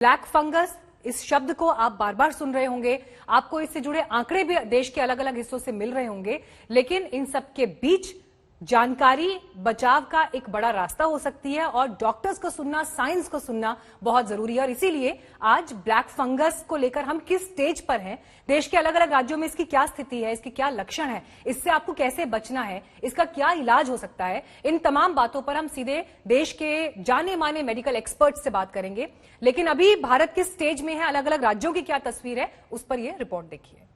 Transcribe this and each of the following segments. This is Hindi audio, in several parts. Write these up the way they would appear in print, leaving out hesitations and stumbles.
ब्लैक फंगस, इस शब्द को आप बार बार सुन रहे होंगे, आपको इससे जुड़े आंकड़े भी देश के अलग अलग हिस्सों से मिल रहे होंगे, लेकिन इन सब के बीच जानकारी बचाव का एक बड़ा रास्ता हो सकती है और डॉक्टर्स को सुनना, साइंस को सुनना बहुत जरूरी है। और इसीलिए आज ब्लैक फंगस को लेकर हम किस स्टेज पर हैं, देश के अलग अलग राज्यों में इसकी क्या स्थिति है, इसके क्या लक्षण है, इससे आपको कैसे बचना है, इसका क्या इलाज हो सकता है, इन तमाम बातों पर हम सीधे देश के जाने माने मेडिकल एक्सपर्ट से बात करेंगे। लेकिन अभी भारत किस स्टेज में है, अलग अलग राज्यों की क्या तस्वीर है, उस पर यह रिपोर्ट देखिए।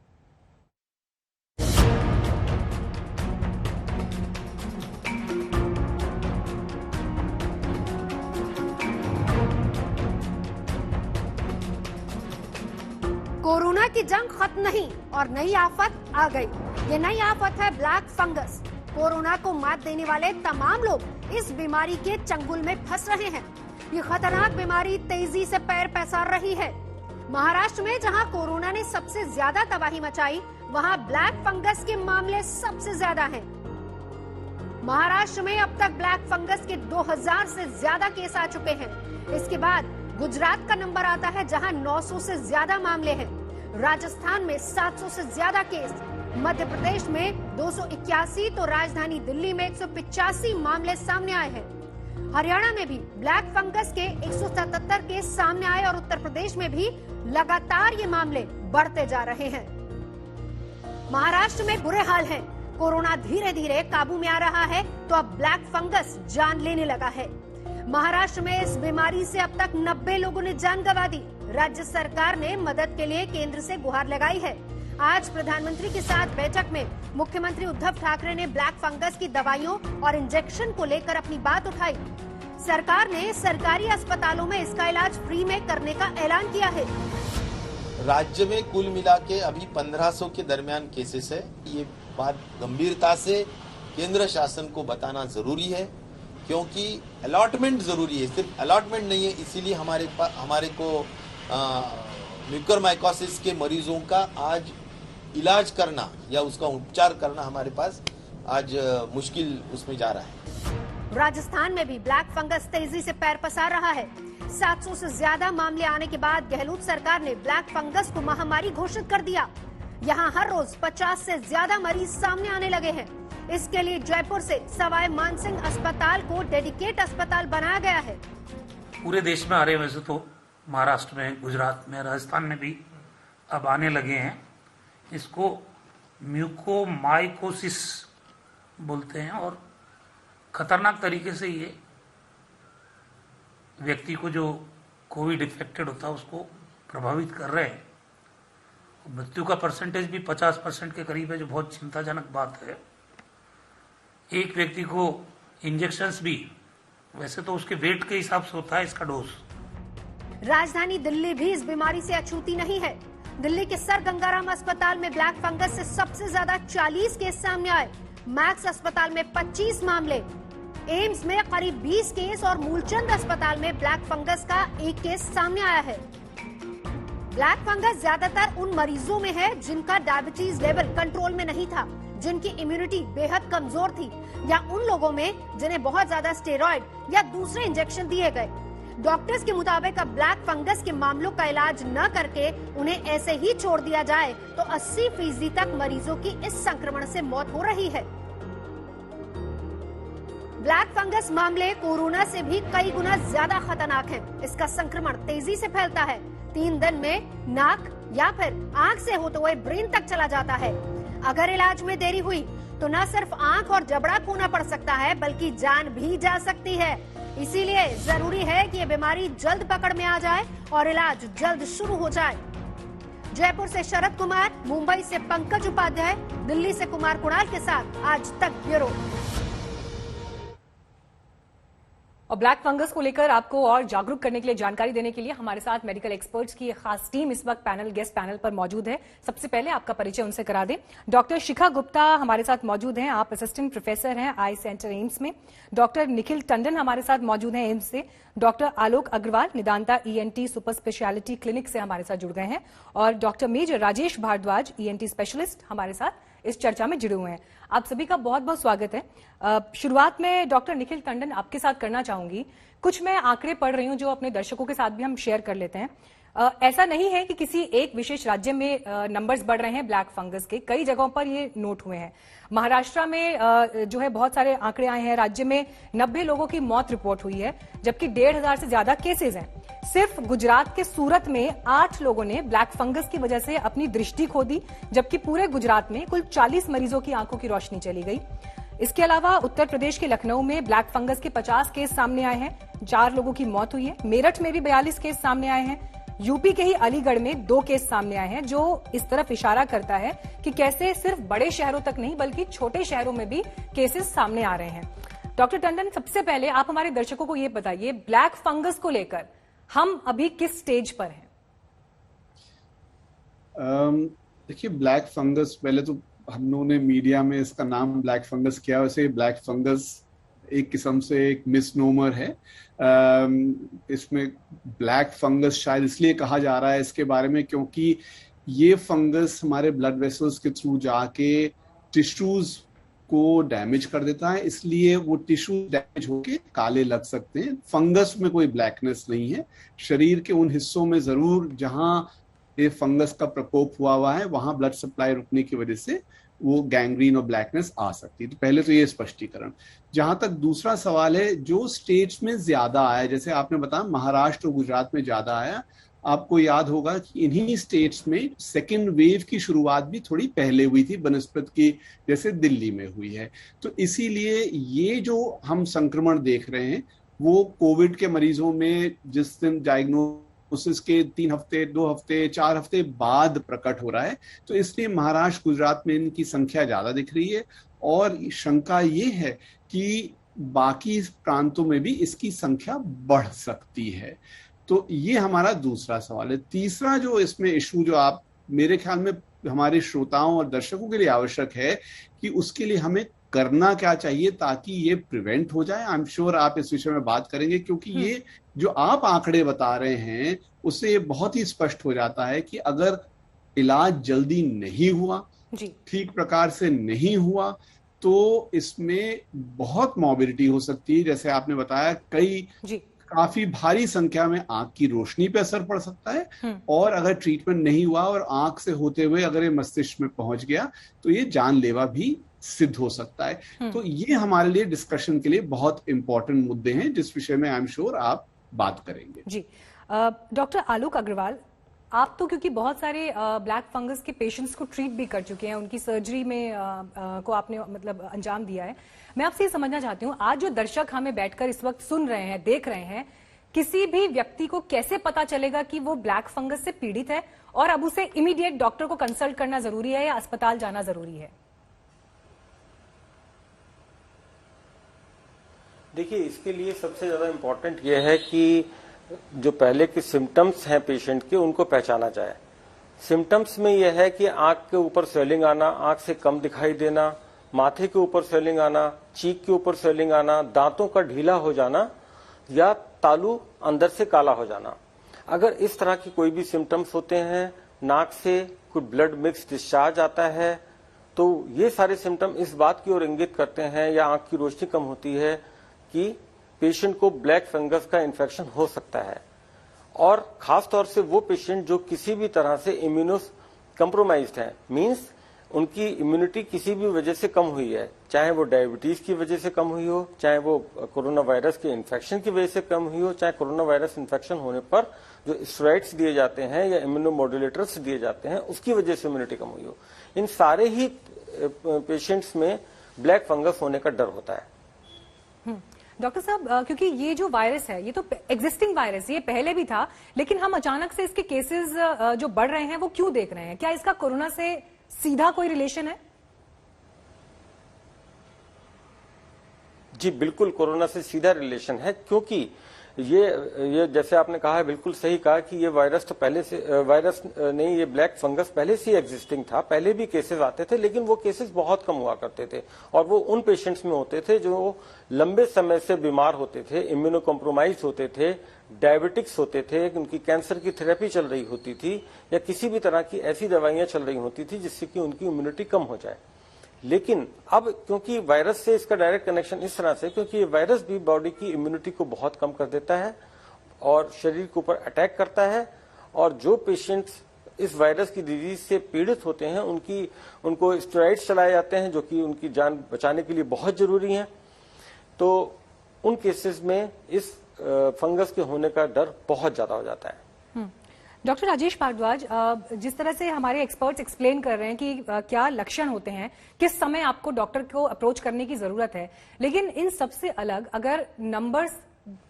कोरोना की जंग खत्म नहीं और नई आफत आ गई। ये नई आफत है ब्लैक फंगस। कोरोना को मात देने वाले तमाम लोग इस बीमारी के चंगुल में फंस रहे हैं। ये खतरनाक बीमारी तेजी से पैर पसार रही है। महाराष्ट्र में जहां कोरोना ने सबसे ज्यादा तबाही मचाई, वहां ब्लैक फंगस के मामले सबसे ज्यादा हैं। महाराष्ट्र में अब तक ब्लैक फंगस के 2000 से ज्यादा केस आ चुके हैं। इसके बाद गुजरात का नंबर आता है जहां 900 से ज्यादा मामले हैं। राजस्थान में 700 से ज्यादा केस, मध्य प्रदेश में 281 तो राजधानी दिल्ली में 185 मामले सामने आए हैं। हरियाणा में भी ब्लैक फंगस के 177 केस सामने आए और उत्तर प्रदेश में भी लगातार ये मामले बढ़ते जा रहे हैं। महाराष्ट्र में बुरे हाल हैं। कोरोना धीरे धीरे काबू में आ रहा है तो अब ब्लैक फंगस जान लेने लगा है। महाराष्ट्र में इस बीमारी से अब तक 90 लोगों ने जान गंवा दी। राज्य सरकार ने मदद के लिए केंद्र से गुहार लगाई है। आज प्रधानमंत्री के साथ बैठक में मुख्यमंत्री उद्धव ठाकरे ने ब्लैक फंगस की दवाइयों और इंजेक्शन को लेकर अपनी बात उठाई। सरकार ने सरकारी अस्पतालों में इसका इलाज फ्री में करने का ऐलान किया है। राज्य में कुल मिला के अभी 1500 के दरमियान केसेस है। ये बात गंभीरता से केंद्र शासन को बताना जरूरी है, क्योंकि अलॉटमेंट जरूरी है। सिर्फ अलॉटमेंट नहीं है, इसीलिए हमारे को म्यूकरमाइकोसिस के मरीजों का आज इलाज करना या उसका उपचार करना हमारे पास आज मुश्किल उसमें जा रहा है। राजस्थान में भी ब्लैक फंगस तेजी से पैर पसार रहा है। 700 से ज्यादा मामले आने के बाद गहलोत सरकार ने ब्लैक फंगस को महामारी घोषित कर दिया। यहाँ हर रोज 50 से ज्यादा मरीज सामने आने लगे हैं। इसके लिए जयपुर से सवाई मानसिंह अस्पताल को डेडिकेट अस्पताल बनाया गया है। पूरे देश में आ रहे, वैसे तो महाराष्ट्र में, गुजरात में, राजस्थान में भी अब आने लगे हैं। इसको म्यूकोमाइकोसिस बोलते हैं और खतरनाक तरीके से ये व्यक्ति को जो कोविड इन्फेक्टेड होता है उसको प्रभावित कर रहे हैं। मृत्यु का परसेंटेज भी 50% के करीब है, जो बहुत चिंताजनक बात है। एक व्यक्ति को इंजेक्शंस भी, वैसे तो उसके वेट के हिसाब से होता है इसका डोज। राजधानी दिल्ली भी इस बीमारी से अछूती नहीं है। दिल्ली के सर गंगाराम अस्पताल में ब्लैक फंगस से सबसे ज्यादा 40 केस सामने आए। मैक्स अस्पताल में 25 मामले, एम्स में करीब 20 केस और मूलचंद अस्पताल में ब्लैक फंगस का 1 केस सामने आया है। ब्लैक फंगस ज्यादातर उन मरीजों में है जिनका डायबिटीज लेवल कंट्रोल में नहीं था, जिनकी इम्यूनिटी बेहद कमजोर थी, या उन लोगों में जिन्हें बहुत ज्यादा स्टेरॉइड या दूसरे इंजेक्शन दिए गए। डॉक्टर्स के मुताबिक अब ब्लैक फंगस के मामलों का इलाज न करके उन्हें ऐसे ही छोड़ दिया जाए तो 80% तक मरीजों की इस संक्रमण से मौत हो रही है। ब्लैक फंगस मामले कोरोना से भी कई गुना ज्यादा खतरनाक हैं। इसका संक्रमण तेजी से फैलता है। 3 दिन में नाक या फिर आंख से होते हुए ब्रेन तक चला जाता है। अगर इलाज में देरी हुई तो न सिर्फ आंख और जबड़ा खोना पड़ सकता है, बल्कि जान भी जा सकती है। इसीलिए जरूरी है कि ये बीमारी जल्द पकड़ में आ जाए और इलाज जल्द शुरू हो जाए। जयपुर से शरद कुमार, मुंबई से पंकज उपाध्याय, दिल्ली से कुमार कुणाल के साथ आज तक ब्यूरो। और ब्लैक फंगस को लेकर आपको और जागरूक करने के लिए, जानकारी देने के लिए हमारे साथ मेडिकल एक्सपर्ट्स की एक खास टीम इस वक्त गेस्ट पैनल पर मौजूद है। सबसे पहले आपका परिचय उनसे करा दें। डॉक्टर शिखा गुप्ता हमारे साथ मौजूद हैं, आप असिस्टेंट प्रोफेसर हैं आई सेंटर एम्स में। डॉक्टर निखिल टंडन हमारे साथ मौजूद हैं एम्स से। Doctor Alok Agarwal Nidanta ENT super speciality clinic से हमारे साथ जुड़ गए हैं। और doctor major Rajesh Bhardwaj ENT specialist हमारे साथ इस चर्चा में जुड़े हुए हैं। आप सभी का बहुत बहुत स्वागत है। शुरुआत में डॉक्टर निखिल टंडन आपके साथ करना चाहूंगी। कुछ मैं आंकड़े पढ़ रही हूं जो अपने दर्शकों के साथ भी हम शेयर कर लेते हैं। ऐसा नहीं है कि किसी एक विशेष राज्य में नंबर्स बढ़ रहे हैं ब्लैक फंगस के, कई जगहों पर ये नोट हुए हैं। महाराष्ट्र में जो है बहुत सारे आंकड़े आए हैं, राज्य में 90 लोगों की मौत रिपोर्ट हुई है, जबकि 1,500 से ज्यादा केसेस हैं। सिर्फ गुजरात के सूरत में 8 लोगों ने ब्लैक फंगस की वजह से अपनी दृष्टि खो दी, जबकि पूरे गुजरात में कुल 40 मरीजों की आंखों की रोशनी चली गई। इसके अलावा उत्तर प्रदेश के लखनऊ में ब्लैक फंगस के 50 केस सामने आए हैं, 4 लोगों की मौत हुई है। मेरठ में भी 42 केस सामने आए हैं। यूपी के ही अलीगढ़ में 2 केस सामने आए हैं, जो इस तरफ इशारा करता है कि कैसे सिर्फ बड़े शहरों तक नहीं बल्कि छोटे शहरों में भी केसेस सामने आ रहे हैं। डॉक्टर टंडन, सबसे पहले आप हमारे दर्शकों को ये बताइए, ब्लैक फंगस को लेकर हम अभी किस स्टेज पर हैं? देखिए, ब्लैक फंगस, पहले तो हम लोगों ने मीडिया में इसका नाम ब्लैक फंगस किया, वैसे ब्लैक फंगस एक किस्म से एक मिसनोमर है। इसमें ब्लैक फंगस शायद इसलिए कहा जा रहा है इसके बारे में क्योंकि ये फंगस हमारे ब्लड वेसल्स के थ्रू जाके टिश्यूज को डैमेज कर देता है, इसलिए वो टिश्यू डैमेज होके काले लग सकते हैं। फंगस में कोई ब्लैकनेस नहीं है। शरीर के उन हिस्सों में जरूर जहां ये फंगस का प्रकोप हुआ है वहां ब्लड सप्लाई रुकने की वजह से वो गैंग्रीन और ब्लैकनेस आ सकती है। तो पहले तो ये स्पष्टीकरण। जहां तक दूसरा सवाल है, जो स्टेट्स में ज्यादा आया, जैसे आपने बताया महाराष्ट्र और गुजरात में ज्यादा आया, आपको याद होगा कि इन्हीं स्टेट्स में सेकेंड वेव की शुरुआत भी थोड़ी पहले हुई थी बनस्पत की, जैसे दिल्ली में हुई है। तो इसीलिए ये जो हम संक्रमण देख रहे हैं वो कोविड के मरीजों में जिस दिन डायग्नोसिस के 3 हफ्ते, 2 हफ्ते, 4 हफ्ते बाद प्रकट हो रहा है, तो इसलिए महाराष्ट्र गुजरात में इनकी संख्या ज्यादा दिख रही है। और शंका ये है कि बाकी प्रांतों में भी इसकी संख्या बढ़ सकती है। तो ये हमारा दूसरा सवाल है। तीसरा जो इसमें इशू जो आप, मेरे ख्याल में हमारे श्रोताओं और दर्शकों के लिए आवश्यक है कि उसके लिए हमें करना क्या चाहिए ताकि ये प्रिवेंट हो जाए। आई एम श्योर आप इस विषय में बात करेंगे, क्योंकि ये जो आप आंकड़े बता रहे हैं उससे ये बहुत ही स्पष्ट हो जाता है कि अगर इलाज जल्दी नहीं हुआ, ठीक प्रकार से नहीं हुआ, तो इसमें बहुत मॉर्बिडिटी हो सकती है। जैसे आपने बताया, काफी भारी संख्या में आंख की रोशनी पे असर पड़ सकता है, और अगर ट्रीटमेंट नहीं हुआ और आंख से होते हुए अगर ये मस्तिष्क में पहुंच गया तो ये जानलेवा भी सिद्ध हो सकता है। तो ये हमारे लिए डिस्कशन के लिए बहुत इंपॉर्टेंट मुद्दे हैं जिस विषय में आई एम श्योर आप बात करेंगे। जी, डॉक्टर आलोक अग्रवाल, आप तो क्योंकि बहुत सारे ब्लैक फंगस के पेशेंट्स को ट्रीट भी कर चुके हैं, उनकी सर्जरी में को आपने मतलब अंजाम दिया है, मैं आपसे ये समझना चाहती हूँ, आज जो दर्शक हमें बैठकर इस वक्त सुन रहे हैं, देख रहे हैं, किसी भी व्यक्ति को कैसे पता चलेगा कि वो ब्लैक फंगस से पीड़ित है और अब उसे इमीडिएट डॉक्टर को कंसल्ट करना जरूरी है या अस्पताल जाना जरूरी है? देखिए, इसके लिए सबसे ज्यादा इम्पोर्टेंट ये है कि जो पहले के सिम्टम्स हैं पेशेंट के, उनको पहचाना जाए। सिम्टम्स में यह है कि आंख के ऊपर स्वेलिंग आना, आंख से कम दिखाई देना, माथे के ऊपर स्वेलिंग आना, चीक के ऊपर स्वेलिंग आना, दांतों का ढीला हो जाना या तालू अंदर से काला हो जाना। अगर इस तरह की कोई भी सिम्टम्स होते हैं, नाक से कुछ ब्लड मिक्स डिस्चार्ज आता है, तो ये सारे सिम्टम इस बात की ओर इंगित करते हैं, या आंख की रोशनी कम होती है, कि पेशेंट को ब्लैक फंगस का इन्फेक्शन हो सकता है। और खास तौर से वो पेशेंट जो किसी भी तरह से इम्यूनो कंप्रोमाइज्ड है, मींस उनकी इम्यूनिटी किसी भी वजह से कम हुई है, चाहे वो डायबिटीज की वजह से कम हुई हो, चाहे वो कोरोना वायरस के इन्फेक्शन की वजह से कम हुई हो, चाहे कोरोना वायरस इन्फेक्शन होने पर जो स्टेरॉइड्स दिए जाते हैं या इम्यूनोमोड्यूलेटर्स दिए जाते हैं उसकी वजह से इम्यूनिटी कम हुई हो, इन सारे ही पेशेंट्स में ब्लैक फंगस होने का डर होता है। डॉक्टर साहब, क्योंकि ये जो वायरस है ये तो एग्जिस्टिंग वायरस, ये पहले भी था, लेकिन हम अचानक से इसके केसेस जो बढ़ रहे हैं वो क्यों देख रहे हैं? क्या इसका कोरोना से सीधा कोई रिलेशन है? जी बिल्कुल, कोरोना से सीधा रिलेशन है, क्योंकि ये जैसे आपने कहा है, बिल्कुल सही कहा कि ये वायरस तो पहले से, वायरस नहीं, ये ब्लैक फंगस पहले से एग्जिस्टिंग था, पहले भी केसेस आते थे, लेकिन वो केसेस बहुत कम हुआ करते थे, और वो उन पेशेंट्स में होते थे जो लंबे समय से बीमार होते थे, इम्यूनो कॉम्प्रोमाइज होते थे, डायबिटिक्स होते थे, उनकी कैंसर की थेरेपी चल रही होती थी, या किसी भी तरह की ऐसी दवाइयां चल रही होती थी जिससे कि उनकी इम्यूनिटी कम हो जाए। लेकिन अब क्योंकि वायरस से इसका डायरेक्ट कनेक्शन इस तरह से, क्योंकि ये वायरस भी बॉडी की इम्यूनिटी को बहुत कम कर देता है और शरीर के ऊपर अटैक करता है, और जो पेशेंट्स इस वायरस की डिजीज से पीड़ित होते हैं उनको स्टेरॉइड्स चलाए जाते हैं जो कि उनकी जान बचाने के लिए बहुत जरूरी हैं। तो उन केसेस में इस फंगस के होने का डर बहुत ज्यादा हो जाता है। डॉक्टर राजेश भारद्वाज, जिस तरह से हमारे एक्सपर्ट्स एक्सप्लेन कर रहे हैं कि क्या लक्षण होते हैं, किस समय आपको डॉक्टर को अप्रोच करने की जरूरत है, लेकिन इन सबसे अलग अगर नंबर्स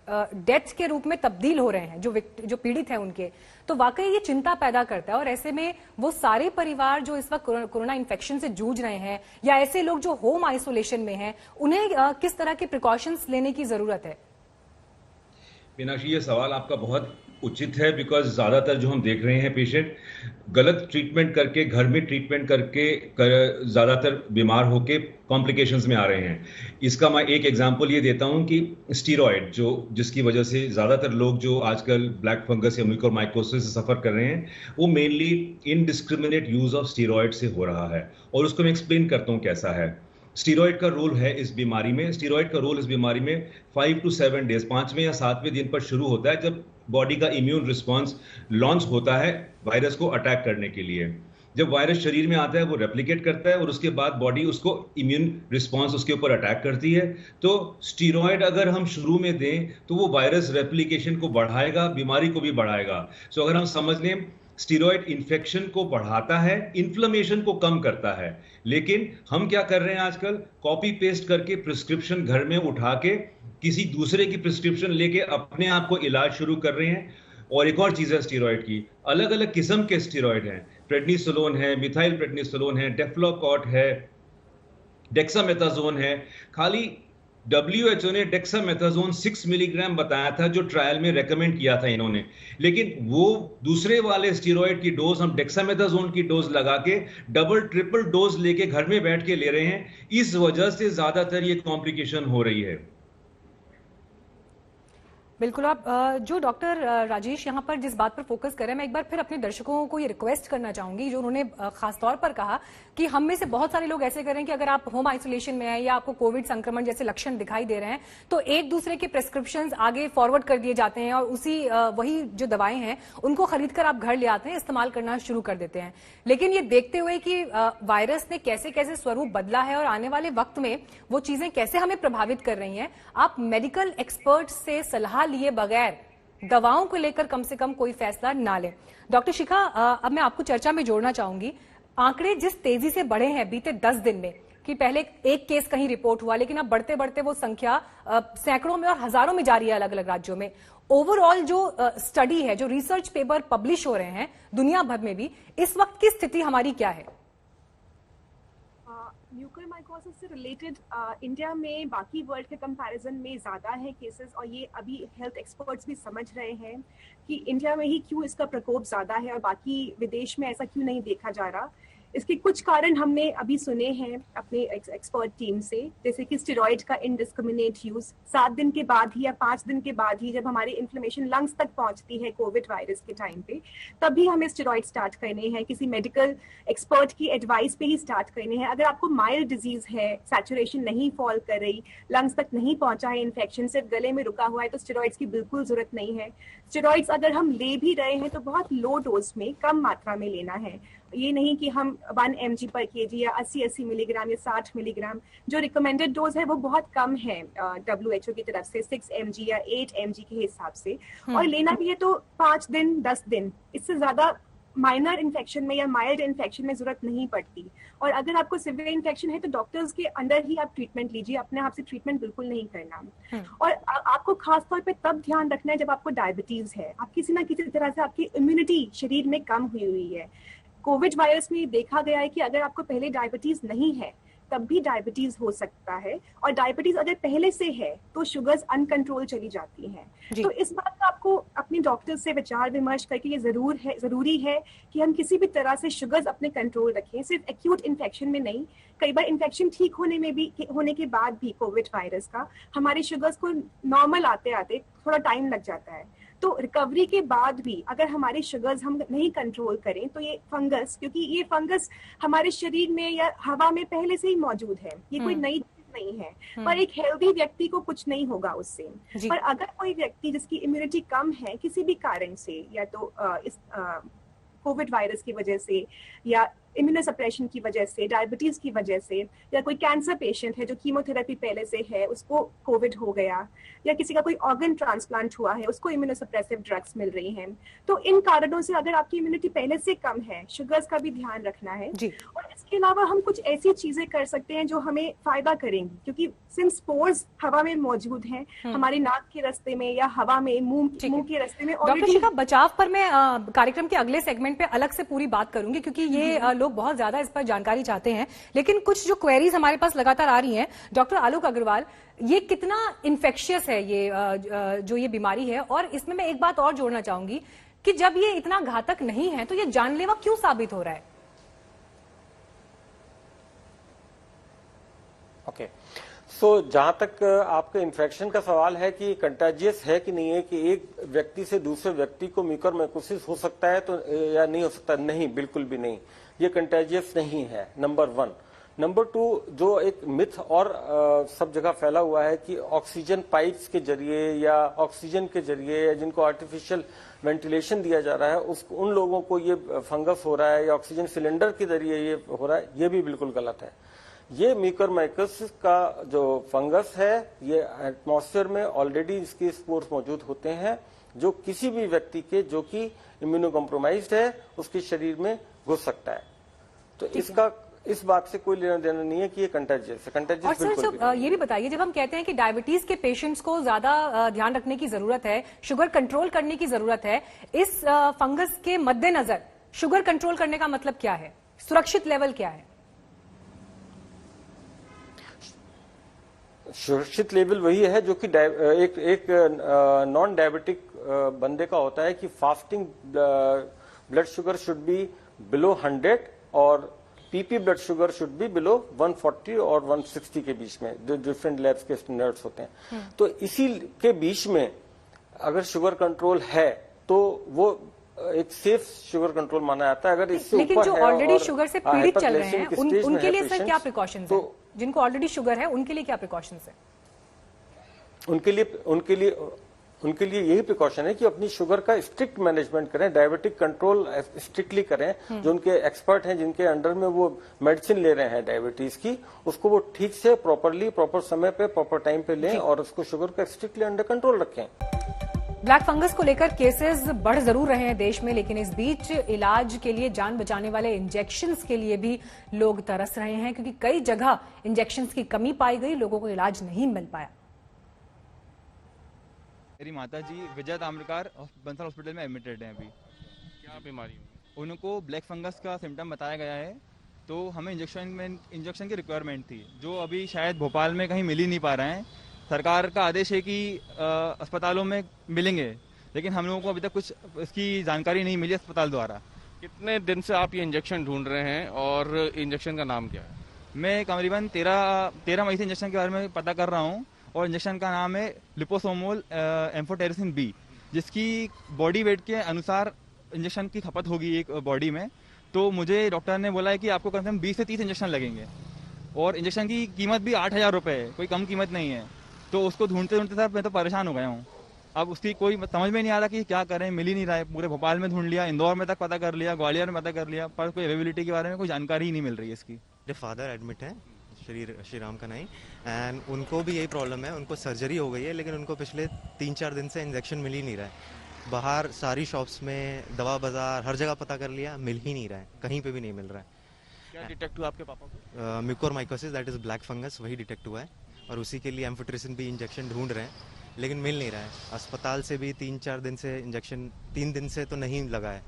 डेथ के रूप में तब्दील हो रहे हैं जो पीड़ित हैं उनके, तो वाकई ये चिंता पैदा करता है। और ऐसे में वो सारे परिवार जो इस वक्त कोरोना इन्फेक्शन से जूझ रहे हैं या ऐसे लोग जो होम आइसोलेशन में हैं, उन्हें किस तरह के प्रिकॉशंस लेने की जरूरत है? मीनाक्षी, ये सवाल आपका बहुत उचित है, बिकॉज ज्यादातर जो हम देख रहे हैं पेशेंट गलत ट्रीटमेंट करके, घर में ट्रीटमेंट करके ज्यादातर बीमार होके कॉम्प्लिकेशंस में आ रहे हैं। इसका मैं एक एग्जांपल ये देता हूं कि स्टीरॉयड जिसकी वजह से ज्यादातर लोग जो आजकल ब्लैक फंगस या म्यूकोरमाइकोसिस से सफर कर रहे हैं, वो mainly indiscriminate use of steroid से हो रहा है। और उसको मैं एक्सप्लेन करता हूं कैसा है। स्टीरॉयड का रोल है इस बीमारी में, 5 to 7 डेज, 5वें या 7वें दिन पर शुरू होता है, जब बॉडी का इम्यून रिस्पॉन्स लॉन्च होता है वायरस को अटैक करने के लिए। जब वायरस शरीर में आता है वो रेप्लिकेट करता है और उसके बाद बॉडी उसको इम्यून रिस्पॉन्स उसके ऊपर अटैक करती है। तो स्टीरॉयड अगर हम शुरू में दें तो वो वायरस रेप्लिकेशन को बढ़ाएगा, बीमारी को भी बढ़ाएगा। सो अगर हम समझ लें, स्टीरॉयड इन्फेक्शन को बढ़ाता है, इन्फ्लेमेशन को कम करता है। लेकिन हम क्या कर रहे हैं आजकल, कॉपी पेस्ट करके प्रिस्क्रिप्शन घर में उठा के किसी दूसरे की प्रिस्क्रिप्शन लेके अपने आप को इलाज शुरू कर रहे हैं। और एक और चीज है स्टीरॉयड की, अलग अलग किस्म के स्टीरॉयड हैं, प्रेडनिसोलोन है, मिथाइल प्रेडनिसोलोन है, डेफ्लोकॉट है, डेक्सामेथाजोन है। खाली WHO ने डेक्सामेथाजोन 6 मिलीग्राम बताया था जो ट्रायल में रेकमेंड किया था इन्होंने, लेकिन वो दूसरे वाले स्टीरॉयड की डोज हम डेक्सामेथाजोन की डोज लगा के डबल ट्रिपल डोज लेके घर में बैठ के ले रहे हैं। इस वजह से ज्यादातर ये कॉम्प्लिकेशन हो रही है। बिल्कुल। आप जो डॉक्टर राजेश यहाँ पर जिस बात पर फोकस कर रहे हैं, मैं एक बार फिर अपने दर्शकों को ये रिक्वेस्ट करना चाहूंगी, जो उन्होंने खासतौर पर कहा कि हम में से बहुत सारे लोग ऐसे करें कि अगर आप होम आइसोलेशन में हैं या आपको कोविड संक्रमण जैसे लक्षण दिखाई दे रहे हैं तो एक दूसरे के प्रिस्क्रिप्शंस आगे फॉरवर्ड कर दिए जाते हैं और वही जो दवाएं हैं उनको खरीद कर आप घर ले आते हैं, इस्तेमाल करना शुरू कर देते हैं। लेकिन ये देखते हुए कि वायरस ने कैसे कैसे स्वरूप बदला है और आने वाले वक्त में वो चीजें कैसे हमें प्रभावित कर रही हैं, आप मेडिकल एक्सपर्ट से सलाह लिए बगैर दवाओं को लेकर कम से कम कोई फैसला ना लें। डॉक्टर शिखा, अब मैं आपको चर्चा में जोड़ना चाहूंगी। आंकड़े जिस तेजी से बढ़े हैं बीते 10 दिन में, कि पहले एक केस कहीं रिपोर्ट हुआ, लेकिन अब बढ़ते बढ़ते वो संख्या सैकड़ों में और हजारों में जा रही है अलग अलग राज्यों में। ओवरऑल जो स्टडी है, जो रिसर्च पेपर पब्लिश हो रहे हैं दुनिया भर में भी, इस वक्त की स्थिति हमारी क्या है? म्यूकोरमाइकोसिस से रिलेटेड इंडिया में बाकी वर्ल्ड के कंपैरिजन में ज़्यादा है केसेस, और ये अभी हेल्थ एक्सपर्ट्स भी समझ रहे हैं कि इंडिया में ही क्यों इसका प्रकोप ज़्यादा है और बाकी विदेश में ऐसा क्यों नहीं देखा जा रहा। इसके कुछ कारण हमने अभी सुने हैं अपने एक्सपर्ट टीम से, जैसे कि स्टेरॉइड का इनडिस्क्रिमिनेट यूज 7 दिन के बाद ही या 5 दिन के बाद ही, जब हमारी इन्फ्लेमेशन लंग्स तक पहुंचती है कोविड वायरस के टाइम पे, तभी हमें स्टेरॉइड स्टार्ट करने हैं, किसी मेडिकल एक्सपर्ट की एडवाइस पे ही स्टार्ट करने हैं। अगर आपको माइल्ड डिजीज है, सैचुरेशन नहीं फॉल कर रही, लंग्स तक नहीं पहुंचा है इन्फेक्शन, सिर्फ गले में रुका हुआ है, तो स्टेरॉइड्स की बिल्कुल जरूरत नहीं है। स्टेरॉइड्स अगर हम ले भी रहे हैं तो बहुत लो डोज में, कम मात्रा में लेना है। ये नहीं कि हम 1 mg पर kg या 80 मिलीग्राम या 60 मिलीग्राम, जो रिकमेंडेड डोज है वो बहुत कम है WHO की तरफ से, 6 mg या 8 mg के हिसाब से। और लेना भी है तो 5 दिन 10 दिन, इससे ज्यादा माइनर इन्फेक्शन में या माइल्ड इन्फेक्शन में जरूरत नहीं पड़ती। और अगर आपको सिवियर इन्फेक्शन है तो डॉक्टर्स के अंडर ही आप ट्रीटमेंट लीजिए, अपने आप से ट्रीटमेंट बिल्कुल नहीं करना। और आपको खास तौर पे तब ध्यान रखना है जब आपको डायबिटीज है, आप किसी ना किसी तरह से आपकी इम्यूनिटी शरीर में कम हुई है। कोविड वायरस में देखा गया है कि अगर आपको पहले डायबिटीज नहीं है तब भी डायबिटीज हो सकता है, और डायबिटीज अगर पहले से है तो शुगर्स अनकंट्रोल चली जाती हैं। तो इस बात का आपको अपने डॉक्टर से विचार विमर्श करके ये जरूरी है कि हम किसी भी तरह से शुगर्स अपने कंट्रोल रखें, सिर्फ एक्यूट इन्फेक्शन में नहीं। कई बार इन्फेक्शन ठीक होने के बाद भी कोविड वायरस का हमारे शुगर्स को नॉर्मल आते आते थोड़ा टाइम लग जाता है। तो रिकवरी के बाद भी अगर हमारे शुगर्स हम नहीं कंट्रोल करें तो ये फंगस, क्योंकि ये फंगस हमारे शरीर में या हवा में पहले से ही मौजूद है, ये कोई नई नहीं है, पर एक हेल्दी व्यक्ति को कुछ नहीं होगा उससे। पर अगर कोई व्यक्ति जिसकी इम्यूनिटी कम है किसी भी कारण से, या तो इस कोविड वायरस की वजह से या इम्यूनोसप्रेशन की वजह से, डायबिटीज की वजह से, या कोई कैंसर पेशेंट है जो कीमोथेरेपी पहले से है उसको कोविड हो गया, या किसी का कोई ऑर्गन ट्रांसप्लांट हुआ है उसको इम्यूनोसप्रेसिव ड्रग्स मिल रही हैं, तो इन कारणों से अगर आपकी इम्यूनिटी पहले से कम है, शुगर्स का भी ध्यान रखना है। और इसके अलावा हम कुछ ऐसी चीजें कर सकते हैं जो हमें फायदा करेंगी, क्योंकि सिंस स्पोर्स हवा में मौजूद हैं, हमारे नाक के रास्ते में या हवा में, मुंह के रास्ते में ऑलरेडी। बचाव पर मैं कार्यक्रम के अगले सेगमेंट पे अलग से पूरी बात करूंगी, क्योंकि ये लोग बहुत ज्यादा इस पर जानकारी चाहते हैं। लेकिन कुछ जो क्वेरीज हमारे पास लगातार आ रही हैं, डॉक्टर आलोक अग्रवाल, ये कितना इन्फेक्शियस है ये जो ये बीमारी है, और इसमें मैं एक बात और जोड़ना चाहूंगी कि जब ये इतना घातक नहीं है तो ये जानलेवा क्यों साबित हो रहा है? ओके, सो जहां तक आपके इन्फेक्शन का सवाल है कि कंटाजियस है कि नहीं है, कि एक व्यक्ति से दूसरे व्यक्ति को म्यूकरमाइकोसिस हो सकता है तो या नहीं हो सकता, नहीं, बिल्कुल भी नहीं, ये कंटाजियस नहीं है, नंबर 1। नंबर 2, जो एक मिथ और सब जगह फैला हुआ है कि ऑक्सीजन पाइप्स के जरिए या ऑक्सीजन के जरिए, या जिनको आर्टिफिशियल वेंटिलेशन दिया जा रहा है उन लोगों को ये फंगस हो रहा है, या ऑक्सीजन सिलेंडर के जरिए ये हो रहा है, ये भी बिल्कुल गलत है। ये म्यूकरमाइकोसिस का जो फंगस है, ये एटमॉस्फेयर में ऑलरेडी इसके स्पोर्स मौजूद होते हैं, जो किसी भी व्यक्ति के जो कि इम्यूनो कॉम्प्रोमाइज्ड है उसके शरीर में घुस सकता है। तो इसका इस बात से कोई लेना देना नहीं है कि ये कंटेजियस है। कंटेजियस बिल्कुल सर, ये भी बताइए, जब हम कहते हैं कि डायबिटीज के पेशेंट्स को ज्यादा ध्यान रखने की जरूरत है, शुगर कंट्रोल करने की जरूरत है, इस फंगस के मद्देनजर शुगर कंट्रोल करने का मतलब क्या है, सुरक्षित लेवल क्या है? सुरक्षित लेवल वही है जो कि एक नॉन डायबिटिक बंदे का होता है कि fasting blood sugar should be below 100 और PP blood sugar should be below 140 और 160 के बीच में, जो डिफरेंट लैब्स के स्टैंडर्ड्स होते हैं। तो इसी के बीच में अगर शुगर कंट्रोल है तो वो एक सेफ शुगर कंट्रोल माना जाता है। अगर इससे लेकिन ऊपर जो ऑलरेडी शुगर से पीड़ित चल रहे हैं उनके लिए सर क्या प्रिकॉशंस हैं? जिनको ऑलरेडी शुगर है उनके लिए क्या प्रिकॉशंस है? उनके लिए यही प्रिकॉशन है कि अपनी शुगर का स्ट्रिक्ट मैनेजमेंट करें, डायबिटिक कंट्रोल स्ट्रिक्टली करें। जो उनके एक्सपर्ट हैं, जिनके अंडर में वो मेडिसिन ले रहे हैं डायबिटीज की, उसको वो ठीक से प्रॉपरली, प्रॉपर समय पे, प्रॉपर टाइम पे लें और उसको शुगर का स्ट्रिक्टली अंडर कंट्रोल रखें। ब्लैक फंगस को लेकर केसेस बढ़ जरूर रहे हैं देश में, लेकिन इस बीच इलाज के लिए, जान बचाने वाले इंजेक्शंस के लिए भी लोग तरस रहे हैं, क्योंकि कई जगह इंजेक्शंस की कमी पाई गई, लोगों को इलाज नहीं मिल पाया। मेरी माता जी विजय ताम्रकार बंसल हॉस्पिटल में एडमिटेड हैं अभी। क्या बीमारी? उनको ब्लैक फंगस का सिम्टम बताया गया है, तो हमें इंजेक्शन की रिक्वायरमेंट थी, जो अभी शायद भोपाल में कहीं मिल ही नहीं पा रहे हैं। सरकार का आदेश है कि अस्पतालों में मिलेंगे, लेकिन हम लोगों को अभी तक कुछ इसकी जानकारी नहीं मिली अस्पताल द्वारा। कितने दिन से आप ये इंजेक्शन ढूंढ रहे हैं और इंजेक्शन का नाम क्या है? मैं करीबन 13 मई से इंजेक्शन के बारे में पता कर रहा हूँ, और इंजेक्शन का नाम है लिपोसोमोल एम्फोटेरिसिन बी, जिसकी बॉडी वेट के अनुसार इंजेक्शन की खपत होगी एक बॉडी में। तो मुझे डॉक्टर ने बोला है कि आपको कम से कम 20 से 30 इंजेक्शन लगेंगे, और इंजेक्शन की कीमत भी 8,000 रुपये है, कोई कम कीमत नहीं है। तो उसको ढूंढते ढूंढते सर मैं तो परेशान हो गया हूँ। अब उसकी कोई समझ में नहीं आ रहा कि क्या करें, मिल ही नहीं रहा है। पूरे भोपाल में ढूंढ लिया, इंदौर में तक पता कर लिया, ग्वालियर में पता कर लिया, पर कोई अवेलेबिलिटी के बारे में कोई जानकारी ही नहीं मिल रही है इसकी। मेरे फादर एडमिट है, श्री राम का नहीं, एंड उनको भी यही प्रॉब्लम है। उनको सर्जरी हो गई है, लेकिन उनको पिछले 3-4 दिन से इंजेक्शन मिल ही नहीं रहा है। बाहर सारी शॉप्स में, दवा बाजार, हर जगह पता कर लिया, मिल ही नहीं रहा है, कहीं पे भी नहीं मिल रहा है। क्या डिटेक्ट हुआ आपके पापा को? Mucormycosis, that is black fungus, वही डिटेक्ट हुआ है, और उसी के लिए एम्फोटेरिसिन भी इंजेक्शन ढूंढ रहे हैं, लेकिन मिल नहीं रहा है। अस्पताल से भी 3-4 दिन से इंजेक्शन, 3 दिन से तो नहीं लगा है।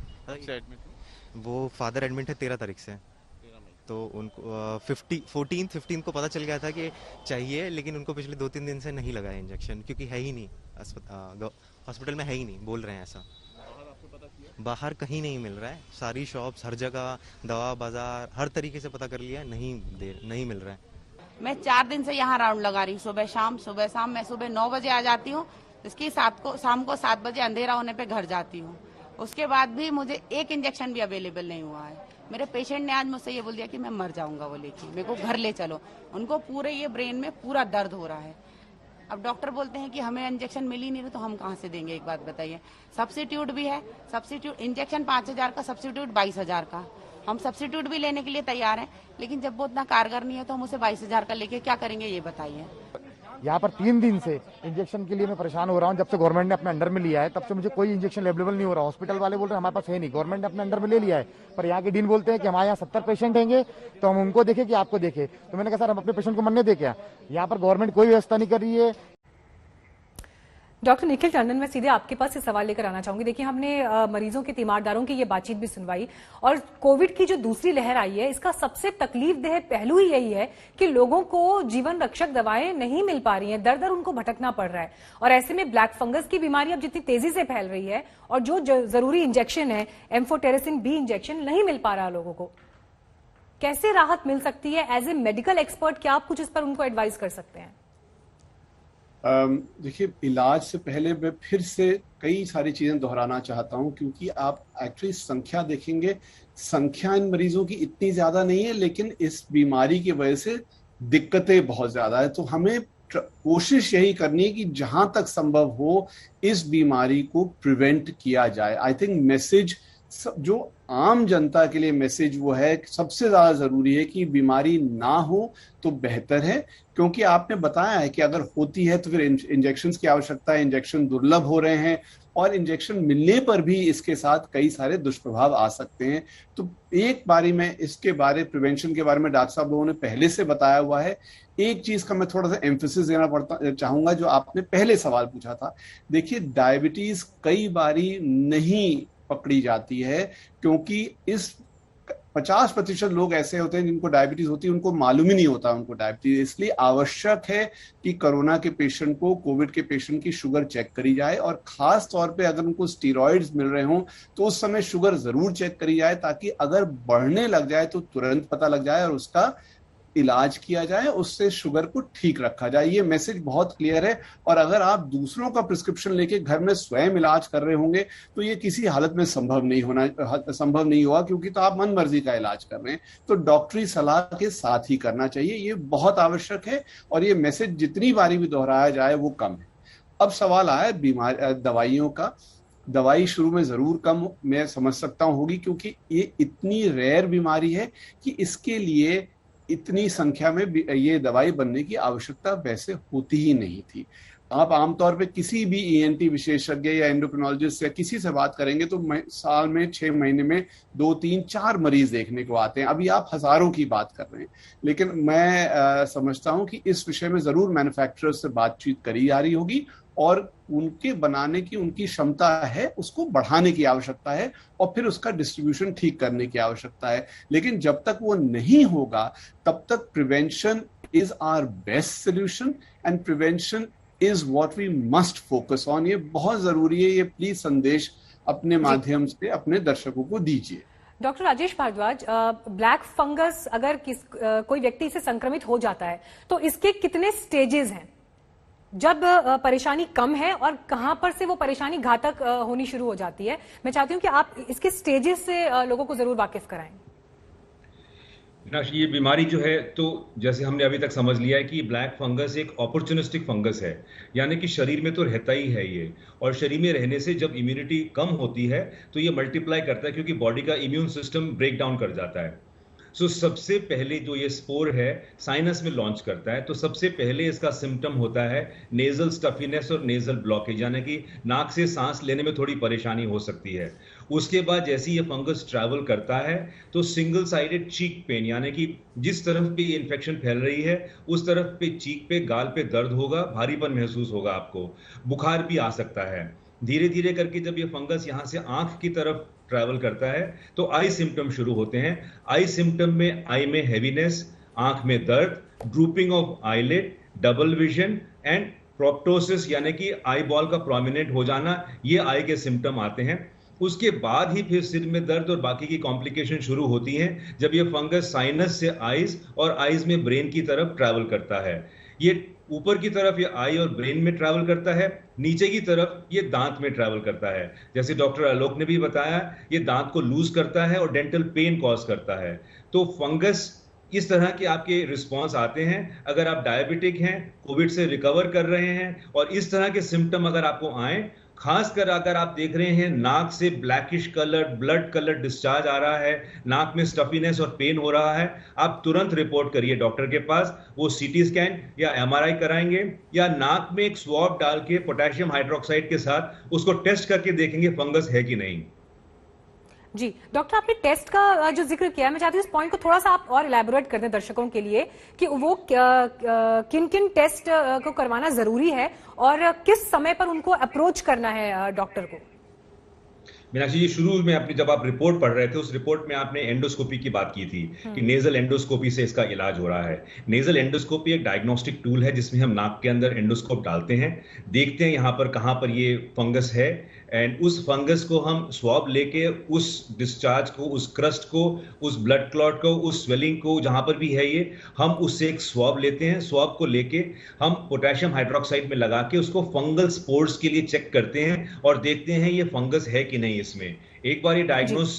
वो फादर एडमिट है 13 तारीख से, तो उनको 14 को पता चल गया था कि चाहिए, लेकिन उनको पिछले 2-3 दिन से नहीं लगा है इंजेक्शन, क्योंकि है ही नहीं हॉस्पिटल में, है ही नहीं, बोल रहे हैं ऐसा। बाहर कहीं नहीं मिल रहा है, सारी शॉप्स, हर जगह, दवा बाजार, हर तरीके से पता कर लिया, नहीं मिल रहा है। मैं 4 दिन से यहाँ राउंड लगा रही हूँ, सुबह शाम। मैं सुबह 9 बजे आ जाती हूँ, इसकी शाम को 7 बजे अंधेरा होने पे घर जाती हूँ, उसके बाद भी मुझे एक इंजेक्शन भी अवेलेबल नहीं हुआ है। मेरे पेशेंट ने आज मुझसे ये बोल दिया कि मैं मर जाऊंगा, वो लेके मेरे को घर ले चलो। उनको पूरे ये ब्रेन में पूरा दर्द हो रहा है। अब डॉक्टर बोलते हैं कि हमें इंजेक्शन मिल ही नहीं रहा, तो हम कहाँ से देंगे? एक बात बताइए। सब्स्टिट्यूट भी है, सब्स्टिट्यूट इंजेक्शन 5,000 का, सब्स्टिट्यूट 22,000 का। हम सब्स्टिट्यूट भी लेने के लिए तैयार हैं, लेकिन जब वो उतना कारगर नहीं है तो हम उसे 22,000 का लेके क्या करेंगे, ये बताइए। यहाँ पर 3 दिन से इंजेक्शन के लिए मैं परेशान हो रहा हूँ। जब से गवर्नमेंट ने अपने अंडर में लिया है तब से मुझे कोई इंजेक्शन अवेलेबल नहीं हो रहा। हॉस्पिटल वाले बोल रहे हैं हमारे पास है नहीं, गवर्नमेंट ने अपने अंडर में ले लिया है। पर यहाँ के डीन बोलते हैं कि हमारे यहाँ 70 पेशेंट हैंगे तो हम उनको देखें कि आपको देखें। तो मैंने कहा सर हम अपने पेशेंट को मरने दे क्या? यहाँ पर गवर्नमेंट कोई व्यवस्था नहीं कर रही है। डॉक्टर निखिल टंडन, मैं सीधे आपके पास ये सवाल लेकर आना चाहूंगी। देखिए, हमने मरीजों के तीमारदारों की ये बातचीत भी सुनवाई, और कोविड की जो दूसरी लहर आई है इसका सबसे तकलीफदेह पहलू ही यही है कि लोगों को जीवन रक्षक दवाएं नहीं मिल पा रही हैं, दर दर उनको भटकना पड़ रहा है। और ऐसे में ब्लैक फंगस की बीमारी अब जितनी तेजी से फैल रही है और जो जरूरी इंजेक्शन है एम्फोटेरेसिन बी इंजेक्शन नहीं मिल पा रहा लोगों को, कैसे राहत मिल सकती है? एज ए मेडिकल एक्सपर्ट क्या आप कुछ इस पर उनको एडवाइस कर सकते हैं? देखिए, इलाज से पहले मैं फिर से कई सारी चीजें दोहराना चाहता हूं, क्योंकि आप एक्चुअली संख्या देखेंगे, संख्या इन मरीजों की इतनी ज्यादा नहीं है, लेकिन इस बीमारी की वजह से दिक्कतें बहुत ज्यादा है। तो हमें कोशिश यही करनी है कि जहां तक संभव हो इस बीमारी को प्रिवेंट किया जाए। आई थिंक मैसेज जो आम जनता के लिए मैसेज वो है, सबसे ज्यादा जरूरी है कि बीमारी ना हो तो बेहतर है, क्योंकि आपने बताया है कि अगर होती है तो फिर इंजेक्शन की आवश्यकता है, इंजेक्शन दुर्लभ हो रहे हैं और इंजेक्शन मिलने पर भी इसके साथ कई सारे दुष्प्रभाव आ सकते हैं। तो एक बारी में इसके बारे प्रिवेंशन के बारे में डॉक्टर साहब लोगों ने पहले से बताया हुआ है। एक चीज का मैं थोड़ा सा एम्फेसिस देना चाहूंगा, जो आपने पहले सवाल पूछा था। देखिए, डायबिटीज कई बारी नहीं पकड़ी जाती है, क्योंकि इस 50% लोग ऐसे होते हैं जिनको डायबिटीज होती है, उनको मालूम ही नहीं होता उनको डायबिटीज। इसलिए आवश्यक है कि कोरोना के पेशेंट को, कोविड के पेशेंट की शुगर चेक करी जाए, और खास तौर पे अगर उनको स्टीरॉइड्स मिल रहे हों तो उस समय शुगर जरूर चेक करी जाए, ताकि अगर बढ़ने लग जाए तो तुरंत पता लग जाए और उसका इलाज किया जाए, उससे शुगर को ठीक रखा जाए। ये मैसेज बहुत क्लियर है। और अगर आप दूसरों का प्रिस्क्रिप्शन लेके घर में स्वयं इलाज कर रहे होंगे तो ये किसी हालत में संभव नहीं होगा, क्योंकि तो आप मन मर्जी का इलाज कर रहे हैं। तो डॉक्टरी सलाह के साथ ही करना चाहिए, ये बहुत आवश्यक है। और ये मैसेज जितनी बारी भी दोहराया जाए वो कम है। अब सवाल आया दवाइयों का। दवाई शुरू में जरूर कम मैं समझ सकता हूं होगी, क्योंकि ये इतनी रेयर बीमारी है कि इसके लिए इतनी संख्या में ये दवाई बनने की आवश्यकता वैसे होती ही नहीं थी। आप आमतौर पे किसी भी ईएनटी विशेषज्ञ या एंडोक्रिनोलॉजिस्ट या किसी से बात करेंगे तो साल में 6 महीने में 2, 3, 4 मरीज देखने को आते हैं। अभी आप हजारों की बात कर रहे हैं, लेकिन मैं समझता हूं कि इस विषय में जरूर मैन्युफैक्चरर्स से बातचीत करी जा रही होगी, और उनके बनाने की उनकी क्षमता है, उसको बढ़ाने की आवश्यकता है, और फिर उसका डिस्ट्रीब्यूशन ठीक करने की आवश्यकता है। लेकिन जब तक वो नहीं होगा तब तक prevention is our best solution, and prevention is what we must focus on. ये बहुत जरूरी है। ये प्लीज संदेश अपने माध्यम से अपने दर्शकों को दीजिए। Doctor Rajesh Bhardwaj, black fungus अगर कोई व्यक्ति से संक्रमित हो जाता है तो इसके कितने स्टेजेस हैं? जब परेशानी कम है और कहां पर से वो परेशानी घातक होनी शुरू हो जाती है? मैं चाहती हूं कि आप इसके स्टेजेस से लोगों को जरूर वाकिफ कराएं। ये बीमारी जो है, तो जैसे हमने अभी तक समझ लिया है कि ब्लैक फंगस एक अपॉर्चुनिस्टिक फंगस है, यानी कि शरीर में तो रहता ही है ये, और शरीर में रहने से जब इम्यूनिटी कम होती है तो ये मल्टीप्लाई करता है, क्योंकि बॉडी का इम्यून सिस्टम ब्रेक डाउन कर जाता है। सो सबसे पहले जो ये स्पोर है साइनस में लॉन्च करता है, तो सबसे पहले इसका सिम्टम होता है नेजल स्टफीनेस और नेजल ब्लॉकेज, यानी कि नाक से सांस लेने में थोड़ी परेशानी हो सकती है। उसके बाद जैसे ये फंगस ट्रैवल करता है तो सिंगल साइडेड चीक पेन, यानी कि जिस तरफ पे ये इन्फेक्शन फैल रही है उस तरफ पे चीक पे, गाल पे दर्द होगा, भारीपन महसूस होगा आपको, बुखार भी आ सकता है। धीरे धीरे करके जब ये फंगस यहां से आंख की तरफ ट्रैवल करता है तो आई सिम्टम शुरू होते हैं। आई सिम्टम में आई में हैवीनेस, आंख में दर्द, drooping of eyelid, double vision and proptosis, यानी कि आई बॉल का प्रोमिनेंट हो जाना, ये आई के सिम्टम आते हैं। उसके बाद ही फिर सिर में दर्द और बाकी की कॉम्प्लिकेशन शुरू होती हैं जब ये फंगस साइनस से आइज और आइज में ब्रेन की तरफ ट्रैवल करता है। ये ऊपर की तरफ ये आई और ब्रेन में ट्रैवल करता है, नीचे की तरफ ये दांत में ट्रैवल करता है। जैसे डॉक्टर आलोक ने भी बताया, ये दांत को लूज करता है और डेंटल पेन कॉज करता है। तो फंगस इस तरह के आपके रिस्पॉन्स आते हैं अगर आप डायबिटिक हैं, कोविड से रिकवर कर रहे हैं, और इस तरह के सिम्टम अगर आपको आए, खासकर अगर आप देख रहे हैं नाक से blackish colour, blood colour discharge आ रहा है, नाक में स्टफीनेस और पेन हो रहा है, आप तुरंत रिपोर्ट करिए डॉक्टर के पास। वो सीटी स्कैन या एमआरआई कराएंगे या नाक में एक स्वॉब डाल के पोटेशियम हाइड्रोक्साइड के साथ उसको टेस्ट करके देखेंगे फंगस है कि नहीं। जी डॉक्टर, आपने टेस्ट का जो जिक्र किया, मैं चाहती हूँ इस पॉइंट को थोड़ा सा आप और इलैबोरेट कर दें दर्शकों के लिए कि वो किन किन टेस्ट को करवाना जरूरी है और किस समय पर उनको अप्रोच करना है डॉक्टर को। मीनाक्षी जी, शुरू में अपनी जब आप रिपोर्ट पढ़ रहे थे, उस रिपोर्ट में आपने एंडोस्कोपी की बात की थी कि नेजल एंडोस्कोपी से इसका इलाज हो रहा है। नेजल एंडोस्कोपी एक डायग्नोस्टिक टूल है जिसमें हम नाक के अंदर एंडोस्कोप डालते हैं, देखते हैं यहाँ पर कहाँ पर ये फंगस है, एंड उस फंगस को हम स्वॉब लेके उस डिस्चार्ज को, उस क्रस्ट को, उस ब्लड क्लॉट को, उस स्वेलिंग को जहां पर भी है ये, हम उससे एक स्वॉब लेते हैं। स्वॉब को लेके हम पोटेशियम हाइड्रोक्साइड में लगा के उसको फंगल स्पोर्स के लिए चेक करते हैं और देखते हैं ये फंगस है कि नहीं इसमें। एक बार ये डायग्नोस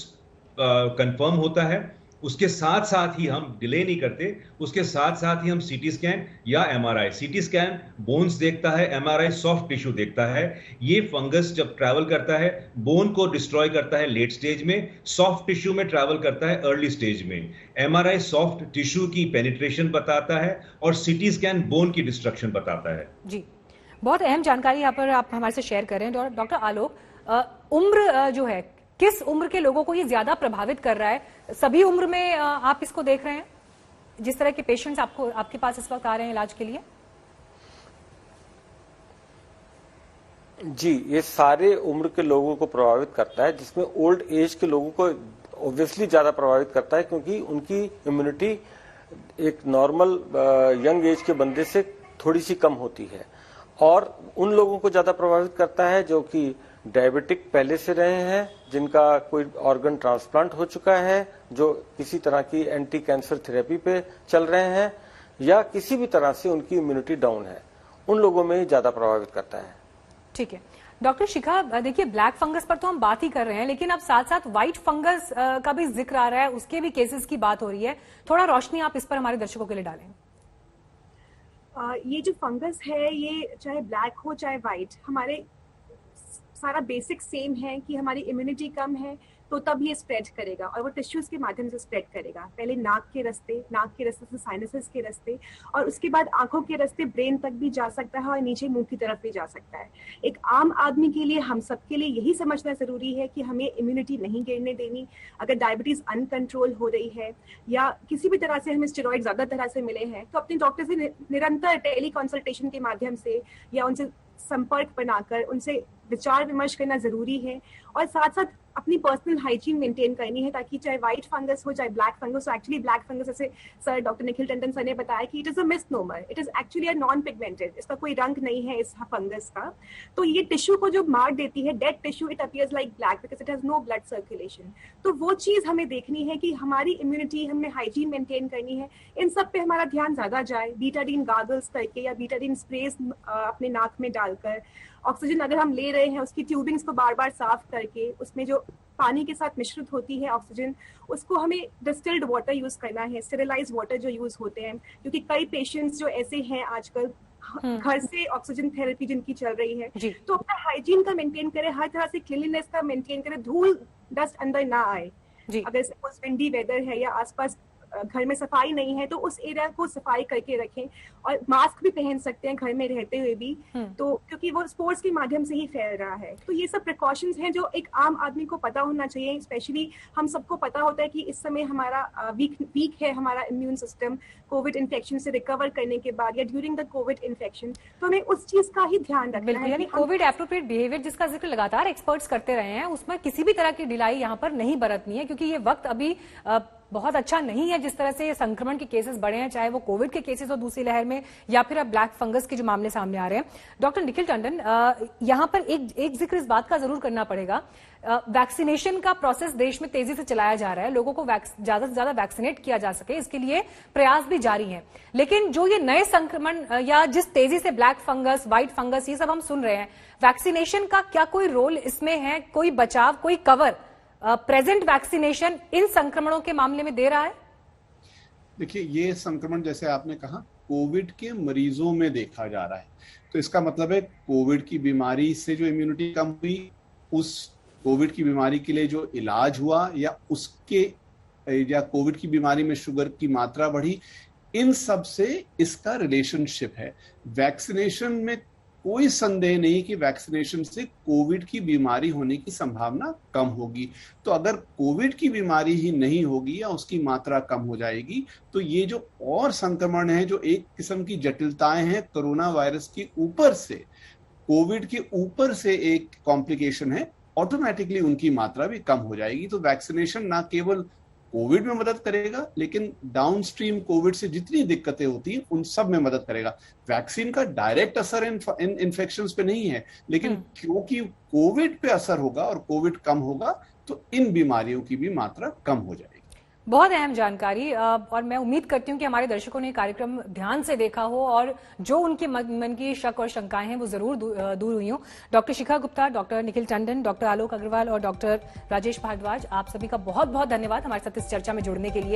कंफर्म होता है, उसके साथ साथ ही हम डिले नहीं करते, उसके साथ साथ ही हम सीटी स्कैन या एमआरआई, सीटी स्कैन बोन्स देखता है, एमआरआई सॉफ्ट टिश्यू देखता है। ये फंगस जब ट्रैवल करता है बोन को डिस्ट्रॉय करता है लेट स्टेज में, सॉफ्ट टिश्यू में ट्रैवल करता है अर्ली स्टेज में। एमआरआई सॉफ्ट टिश्यू की पेनिट्रेशन बताता है और सीटी स्कैन बोन की डिस्ट्रक्शन बताता है। जी, बहुत अहम जानकारी यहाँ पर आप हमारे से शेयर कर रहे हैं डॉक्टर आलोक। उम्र जो है, किस उम्र के लोगों को ये ज्यादा प्रभावित कर रहा है? सभी उम्र में आप इसको देख रहे हैं, जिस तरह के पेशेंट्स आपके पास इस वक्त आ रहे हैं इलाज के लिए? जी, ये सारे उम्र के लोगों को प्रभावित करता है, जिसमें ओल्ड एज के लोगों को ऑब्वियसली ज्यादा प्रभावित करता है क्योंकि उनकी इम्यूनिटी एक नॉर्मल यंग एज के बंदे से थोड़ी सी कम होती है। और उन लोगों को ज्यादा प्रभावित करता है जो कि डायबिटिक पहले से रहे हैं, जिनका कोई ऑर्गन ट्रांसप्लांट हो चुका है, जो किसी तरह की एंटी कैंसर थेरेपी पे चल रहे हैं, या किसी भी तरह से उनकी इम्यूनिटी डाउन है, उन लोगों में ज्यादा प्रभावित करता है। ठीक है डॉक्टर शिखा, देखिए ब्लैक फंगस पर तो हम बात ही कर रहे हैं, लेकिन अब साथ साथ व्हाइट फंगस का भी जिक्र आ रहा है, उसके भी केसेस की बात हो रही है। थोड़ा रोशनी आप इस पर हमारे दर्शकों के लिए डालें। ये जो फंगस है, ये चाहे ब्लैक हो चाहे व्हाइट, हमारे सारा बेसिक सेम है कि हमारी इम्यूनिटी कम है तो तब ये स्प्रेड करेगा और वो टिश्यूज के माध्यम से स्प्रेड करेगा। पहले नाक के रास्ते से साइनसेस के रास्ते, और उसके बाद आंखों के रास्ते ब्रेन तक भी जा सकता है और नीचे मुंह की तरफ भी जा सकता है। एक आम आदमी के लिए, हम सबके लिए यही समझना जरूरी है कि हमें इम्यूनिटी नहीं गिरने देनी। अगर डायबिटीज अनकंट्रोल हो रही है या किसी भी तरह से हमें स्टेरॉइड ज्यादा तरह से मिले हैं, तो अपने डॉक्टर से निरंतर टेली कंसल्टेशन के माध्यम से या उनसे संपर्क बनाकर उनसे विचार विमर्श करना जरूरी है। और साथ साथ अपनी पर्सनल हाइजीन मेंटेन करनी है, ताकि चाहे व्हाइट फंगस हो चाहे ब्लैक फंगस हो। एक्चुअली ब्लैक फंगस, जैसे sir doctor Nikhil Tandon sir ने बताया कि it is a misnomer, it is actually a non pigmented, इसका कोई रंग नहीं है इस फंगस का। तो ये टिश्यू को जो मार देती है, dead tissue, it appears like black because it has no blood circulation. तो वो चीज हमें देखनी है कि हमारी इम्यूनिटी, हमें हाइजीन मेंटेन करनी है, इन सब पे हमारा ध्यान ज्यादा जाए। बीटाडीन गागल्स करके या बीटाडीन स्प्रेस अपने नाक में डालकर, ऑक्सीजन अगर हम ले रहे हैं उसकी ट्यूबिंग्स को बार बार साफ करके, उसमें जो पानी के साथ मिश्रित होती है ऑक्सीजन, उसको हमें डिस्टिल्ड वाटर यूज करना है, स्टेरिलाइज्ड वाटर जो यूज होते हैं, क्योंकि कई पेशेंट्स जो ऐसे हैं आजकल घर से ऑक्सीजन थेरेपी जिनकी चल रही है, तो अपना हाइजीन का मेंटेन करें, हर तरह से क्लीनलीनेस का मेंटेन करें, धूल डस्ट अंदर ना आए। अगर सपोज विंडी वेदर है या आसपास घर में सफाई नहीं है तो उस एरिया को सफाई करके रखें, और मास्क भी पहन सकते हैं घर में रहते हुए भी, तो क्योंकि वो स्पोर्ट्स के माध्यम से ही फैल रहा है। तो ये सब प्रिकॉशंस हैं जो एक आम आदमी को पता होना चाहिए। स्पेशली हम सबको पता होता है कि इस समय हमारा वीक है हमारा इम्यून सिस्टम कोविड इन्फेक्शन से रिकवर करने के बाद या ड्यूरिंग द कोविड इन्फेक्शन, तो हमें उस चीज का ही ध्यान रखना है। यानी कोविड एप्रोप्रिएट बिहेवियर जिसका जिक्र लगातार एक्सपर्ट्स करते रहे हैं, उसमें किसी भी तरह की ढिलाई यहाँ पर नहीं बरतनी है, क्योंकि ये वक्त अभी बहुत अच्छा नहीं है जिस तरह से संक्रमण के केसेस बढ़े हैं, चाहे वो कोविड के केसेस हो दूसरी लहर में या फिर अब ब्लैक फंगस के जो मामले सामने आ रहे हैं। डॉक्टर निखिल टंडन, यहां पर एक जिक्र इस बात का जरूर करना पड़ेगा, वैक्सीनेशन का प्रोसेस देश में तेजी से चलाया जा रहा है, लोगों को ज्यादा से ज्यादा वैक्सीनेट किया जा सके इसके लिए प्रयास भी जारी हैं। लेकिन जो ये नए संक्रमण या जिस तेजी से ब्लैक फंगस, व्हाइट फंगस, ये सब हम सुन रहे हैं, वैक्सीनेशन का क्या कोई रोल इसमें है? कोई बचाव, कोई कवर प्रेजेंट वैक्सीनेशन इन संक्रमणों के मामले में दे रहा है? देखिए, ये संक्रमण जैसे आपने कहा कोविड के मरीजों में देखा जा रहा है, तो इसका मतलब है कोविड की बीमारी से जो इम्यूनिटी कम हुई, उस कोविड की बीमारी के लिए जो इलाज हुआ या कोविड की बीमारी में शुगर की मात्रा बढ़ी, इन सब से इसका रिलेशनशिप है। वैक्सीनेशन में कोई संदेह नहीं कि वैक्सीनेशन से कोविड की बीमारी होने की संभावना कम होगी। तो अगर कोविड की बीमारी ही नहीं होगी या उसकी मात्रा कम हो जाएगी, तो ये जो और संक्रमण है, जो एक किस्म की जटिलताएं हैं कोरोना वायरस के ऊपर से, कोविड के ऊपर से एक कॉम्प्लिकेशन है, ऑटोमेटिकली उनकी मात्रा भी कम हो जाएगी। तो वैक्सीनेशन ना केवल कोविड में मदद करेगा, लेकिन डाउनस्ट्रीम कोविड से जितनी दिक्कतें होती हैं उन सब में मदद करेगा। वैक्सीन का डायरेक्ट असर इन इन्फेक्शंस पे नहीं है, लेकिन क्योंकि कोविड पे असर होगा और कोविड कम होगा, तो इन बीमारियों की भी मात्रा कम हो जाएगी। बहुत अहम जानकारी, और मैं उम्मीद करती हूं कि हमारे दर्शकों ने कार्यक्रम ध्यान से देखा हो और जो उनके मन की शक और शंकाएं हैं वो जरूर दूर हुई हों। डॉक्टर शिखा गुप्ता, डॉक्टर निखिल टंडन, डॉक्टर आलोक अग्रवाल और डॉक्टर राजेश भारद्वाज, आप सभी का बहुत बहुत धन्यवाद हमारे साथ इस चर्चा में जुड़ने के लिए।